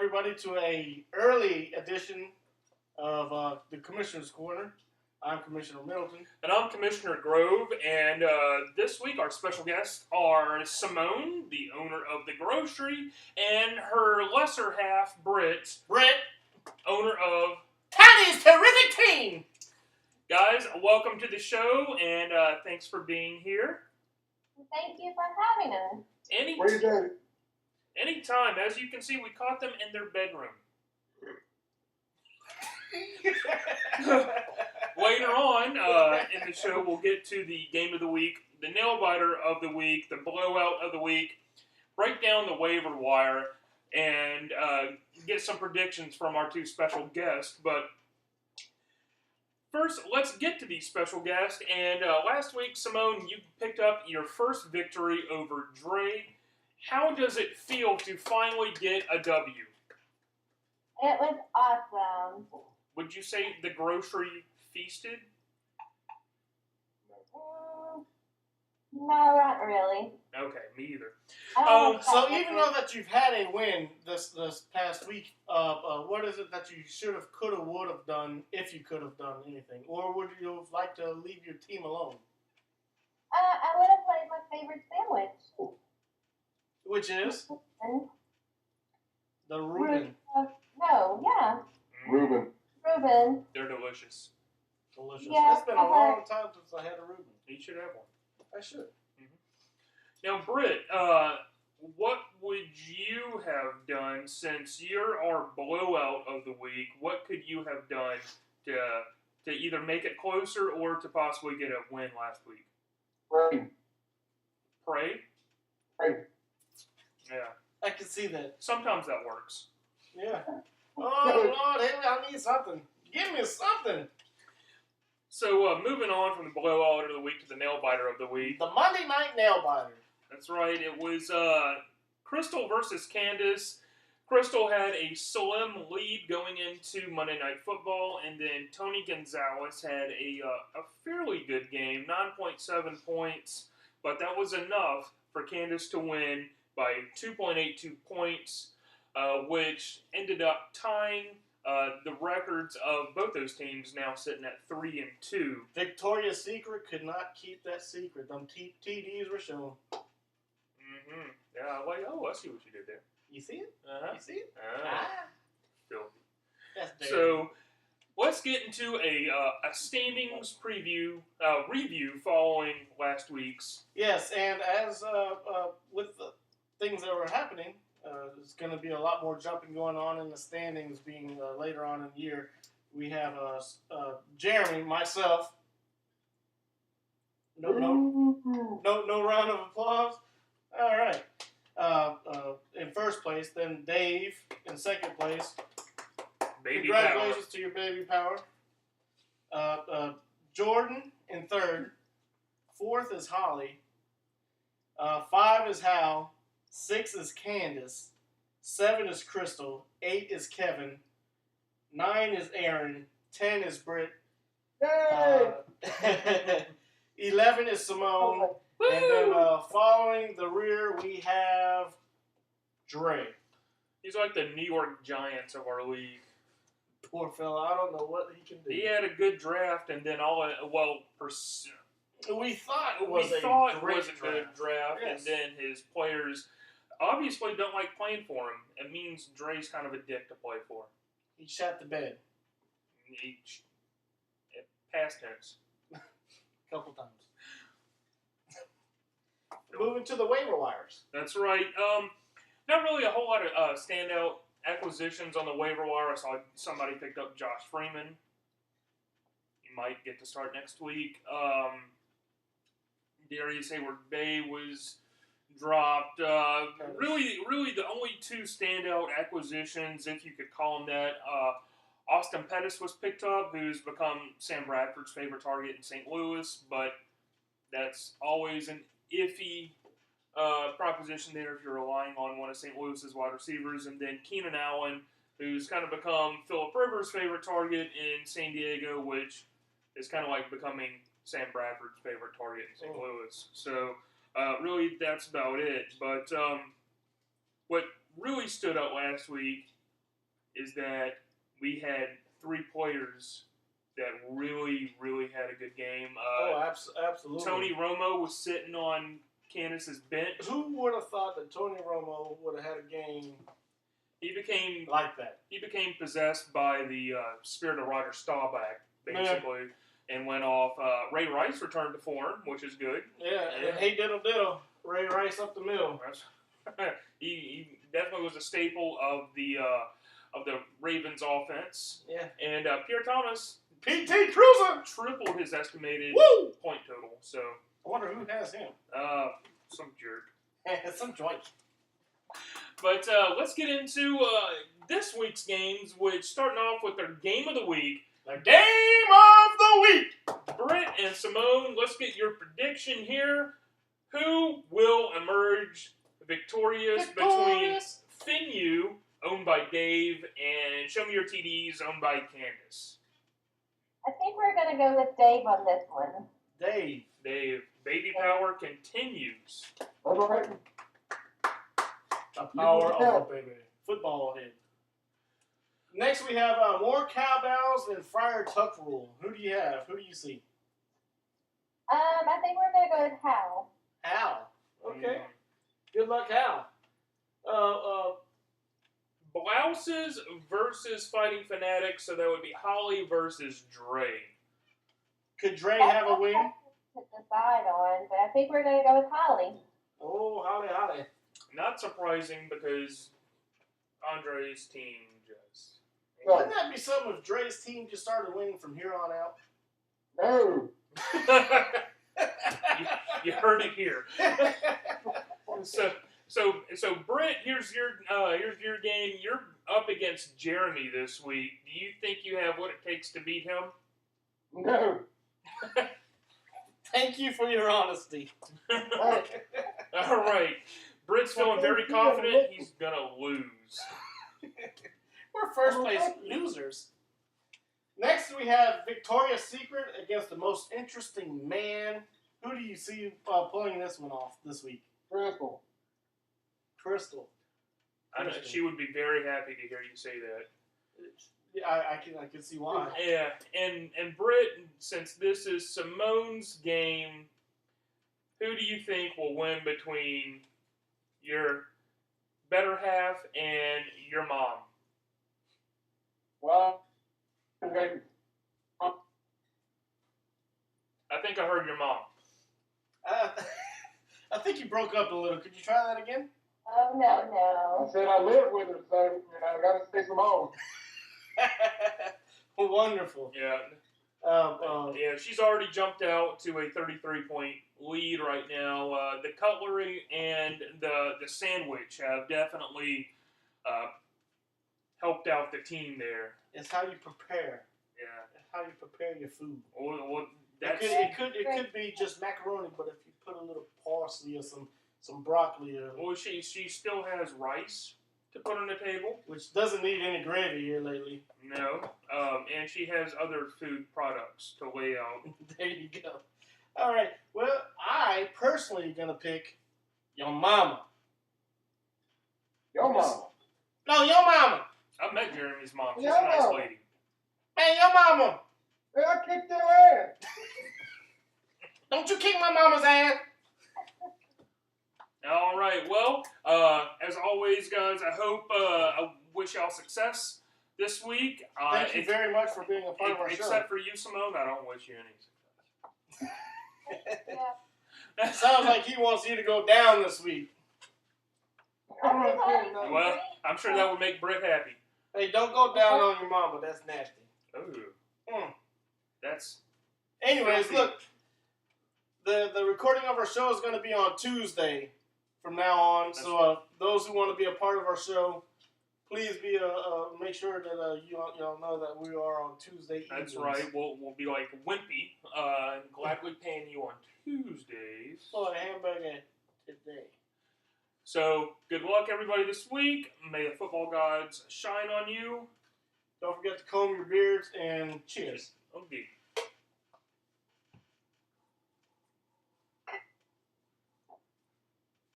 everybody to a early edition of the Commissioner's Corner. I'm Commissioner Middleton. And I'm Commissioner Grove, and this week our special guests are Simone, the owner of the grocery, and her lesser half, Britt, owner of Tiny's Terrific Team! Guys, welcome to the show, and thanks for being here. Thank you for having us. Where you daddy? Anytime. As you can see, we caught them in their bedroom. Later on in the show, we'll get to the game of the week, the nail biter of the week, the blowout of the week, break down the waiver wire, and get some predictions from our two special guests. But first, let's get to these special guests. And last week, Simone, you picked up your first victory over Dre. How does it feel to finally get a W? It was awesome. Would you say the grocery feasted? No, not really. Okay, me either. So even though that you've had a win this past week, what is it that you should have, could have, would have done if you could have done anything? Or would you have liked to leave your team alone? I would have played my favorite sandwich. Which is? And The Reuben. Reuben. Reuben. They're delicious. Delicious. Yeah, It's been a long time since I had a Reuben. You should have one. I should. Now, Britt, what would you have done since you're our blowout of the week? What could you have done to either make it closer or to possibly get a win last week? Pray? Yeah. I can see that. Sometimes that works. Yeah. Oh, Lord, hey, I need something. Give me something. So, moving on from the blowout of the week to the nail biter of the week. The Monday Night Nail Biter. That's right. It was Crystal versus Candace. Crystal had a slim lead going into Monday Night Football, and then Tony Gonzalez had a fairly good game, 9.7 points, but that was enough for Candace to win by 2.82 points, which ended up tying the records of both those teams, now sitting at 3-2. Victoria's Secret could not keep that secret. Them TDs were shown. Mm-hmm. Yeah, like, I see what you did there. You see it? Uh-huh. You see it? Filthy. That's dirty. So, let's get into a standings review following last week's. Yes, and as with the things that were happening, there's going to be a lot more jumping going on in the standings being later on in the year. We have Jeremy, myself. No round of applause. All right. In first place, then Dave in second place. Baby Congratulations to your baby power. Jordan in third. Fourth is Holly. 5 is Hal. 6 is Candace. 7 is Crystal. 8 is Kevin. 9 is Aaron. 10 is Britt. 11 is Simone. Woo! And then following the rear, we have Dre. He's like the New York Giants of our league. Poor fella, I don't know what he can do. He had a good draft, and then we thought it we was thought a it great was a good draft, Yes. and then his players obviously don't like playing for him. It means Dre's kind of a dick to play for. He shot the bed Past tense. a couple times. Moving to the waiver wires. That's right. Not really a whole lot of standout acquisitions on the waiver wire. I saw somebody picked up Josh Freeman. He might get to start next week. Darius Hayward-Bay was dropped. Really the only two standout acquisitions, if you could call them that, Austin Pettis was picked up, who's become Sam Bradford's favorite target in St. Louis, but that's always an iffy proposition there if you're relying on one of St. Louis's wide receivers. And then Keenan Allen, who's kind of become Phillip Rivers' favorite target in San Diego, which is kind of like becoming Sam Bradford's favorite target in St. Louis. So, really, that's about it. But what really stood out last week is that we had 3 players that really, really had a good game. Absolutely. Tony Romo was sitting on Candace's bench. Who would have thought that Tony Romo would have had a game He became like that? He became possessed by the spirit of Roger Staubach, basically, and went off. Ray Rice returned to form, which is good. Yeah, and he diddle. Ray Rice up the middle. he definitely was a staple of the Ravens offense. Yeah. And Pierre Thomas, P.T. Cruiser tripled his estimated point total. So I wonder who has him. Some jerk. Some joint. But let's get into this week's games, which starting off with their game of the week. The game of the week. Britt and Simone, let's get your prediction here. Who will emerge victorious between Phin, owned by Dave, and Show Me Your TDs, owned by Candace? I think we're going to go with Dave on this one. Dave. Baby power continues. The power of the baby. Football head. Next we have more cowbells and Friar Tuck rule. Who do you have? Who do you see? I think we're going to go with Hal. Hal. Okay. Good luck, Hal. Blouses versus Fighting Fanatics, so that would be Holly versus Dre. Could Dre have a win? To decide on, but I think we're going to go with Holly. Oh, Holly. Not surprising because Andre's team just... Wouldn't that be something if Dre's team just started winning from here on out? No. you heard it here. So Britt, here's your game. You're up against Jeremy this week. Do you think you have what it takes to beat him? No. Thank you for your honesty. All right. Britt's feeling very confident he's gonna lose. We're first place losers. Next, we have Victoria's Secret against the most interesting man. Who do you see pulling this one off this week? Crystal. I know she would be very happy to hear you say that. Yeah, I can see why. Yeah, and Britt, since this is Simone's game, who do you think will win between your better half and your mom? Well, I think I heard your mom. I think you broke up a little. Could you try that again? Oh, no. I said I live with her, so I got to stay from home. Wonderful. Yeah. Yeah, she's already jumped out to a 33-point lead right now. The cutlery and the sandwich have definitely helped out the team there. It's how you prepare. Yeah. It's how you prepare your food. Well, that's It could be just macaroni, but if you put a little parsley or some broccoli, well, she still has rice to put on the table, which doesn't need any gravy here lately. No, and she has other food products to lay out. There you go. All right. Well, I personally gonna pick your mama. Your mama. No, your mama. I met Jeremy's mom. She's Yeah. a nice lady. Hey, your mama. Hey, I kicked your ass. Don't you kick my mama's ass. All right. Well, as always, guys, I wish y'all success this week. Thank you very much for being a part of our show. Except for you, Simone, I don't wish you any success. Yeah. Sounds like he wants you to go down this week. I'm not saying nothing. Well, I'm sure that would make Britt happy. Hey, don't go down on your mama. That's nasty. Ooh. That's... Anyways, look. The recording of our show is going to be on Tuesday from now on. So those who want to be a part of our show, please be make sure that y'all know that we are on Tuesday evenings. That's right. We'll be like Wimpy, gladly paying you on Tuesdays. For a hamburger today. So, good luck, everybody, this week. May the football gods shine on you. Don't forget to comb your beards and cheers. Okay.